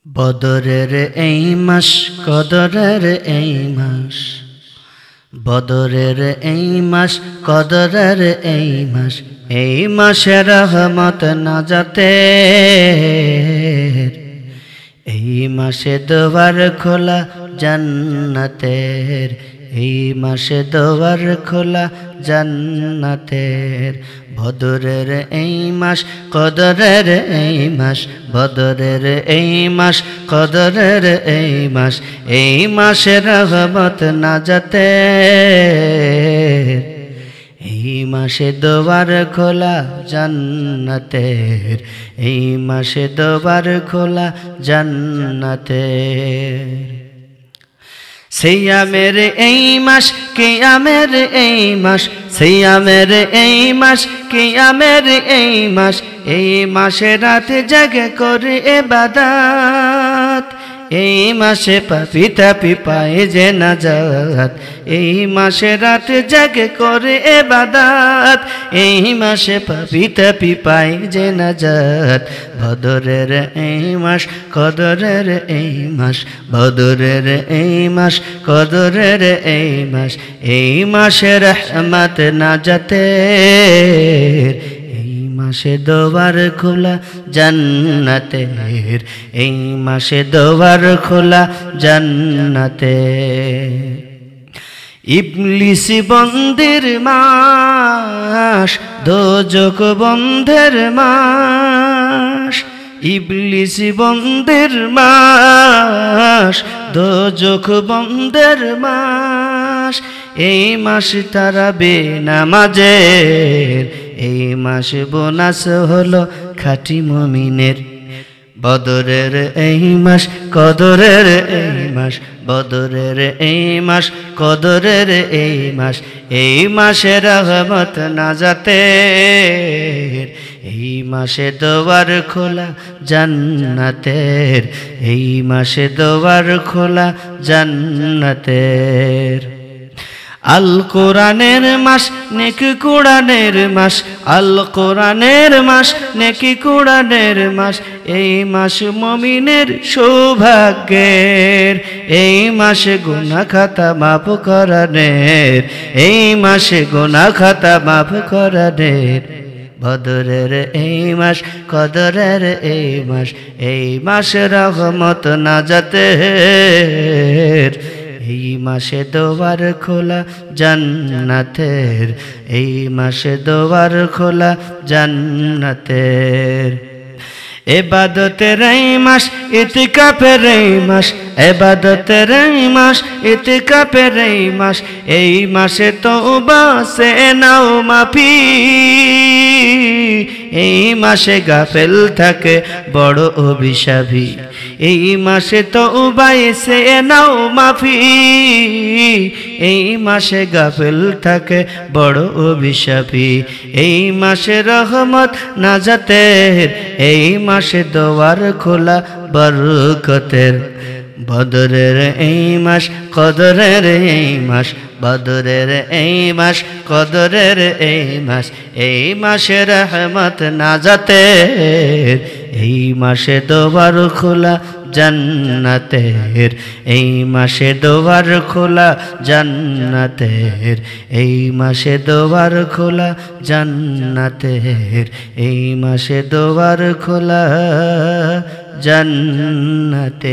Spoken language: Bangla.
বদরের এই মাস কদরের এই মাস, বদরের এই মাস কদরের এই মাস, এই মাসে রহমত নাজাতের, এই মাসে দুয়ার খোলা জান্নাতের, এই মাসে দুয়ার খোলা জান্নাতের। বদরের এই মাস কদরের এই মাস, বদরের এই মাস কদরের এই মাস, এই মাসে রহমত নাজাতের, এই মাসে দুয়ার খোলা জান্নাতের, এই মাসে দুয়ার খোলা জান্নাতের। সিয়ামের এই মাস কিয়ামের এই মাস, সিয়ামের এই মাস কিয়ামের এই মাস, এই মাসে রাত জাগে করে ইবাদত, এই মাসে পাপী তাপী পায় যে নাজাত, এই মাসে রাত জাগে করে ইবাদত, এই মাসে পাপী তাপী পায় যে নাজাত। বদরের এই মাস কদরের এই মাস, বদরের এই মাস কদরের এই মাস, এই মাসে রহমত নাজাতের, এই মাসে দুয়ার খোলা জান্নাতের, এই মাসে দুয়ার খোলা জান্নাতের। ইবলিস বন্দের মাস, দোজখ বন্ধের মাস, ইবলিস বন্দের মাস, দোজখ বন্ধের মাস, এই মাস তারাবে নামাজের, এই মাস বোনাস হলো খাঁটি মুমিনের। বদরের এই মাস কদরের এই মাস, বদরের এই মাস কদরের এই মাস, এই মাসে রহমত নাজাতের, এই মাসে দুয়ার খোলা জান্নাতের, এই মাসে দুয়ার খোলা জান্নাতের। আল কোরআনের মাস নেকি কোরআনের মাস, আল কোরআনের মাস নেকি কোরআনের মাস, এই মাস মুমিনের সৌভাগ্যের, এই মাসে গুনাহ খাতা মাফ করানের, এই মাসে গুনাহ খাতা মাফ করানের। বদরের এই মাস কদরের এই মাস, এই মাসে রহমত নাজাতের, এই মাসে দুয়ার খোলা জান্নাতের, এই মাসে দুয়ার খোলা জান্নাতের। ইবাদতের এই মাস ইতিকাফের এই মাস, ইবাদতের এই মাস ইতিকাফের এই মাস, এই মাসে তওবা সে নাও মাফি, এই মাসে গাফেল থাকে বড় অভিশাপী, এই মাসে তওবা সে নাও মাফি, এই মাসে গাফেল থাকে বড় অভিশাপী, এই মাসে রহমত নাজাতের, এই মাসে দুয়ার খোলা বরকতের। বদরের এই মাস কদরের এই মাস, বদরের এই মাস কদরের এই মাস, এই মাসে রহমত নাজাতের, এই মাসে দুয়ার খোলা জান্নাতের, এই মাসে দুয়ার খোলা জান্নাতের, এই মাসে দুয়ার খোলা জান্নাতের, এই মাসে দুয়ার খোলা জান্নাতের।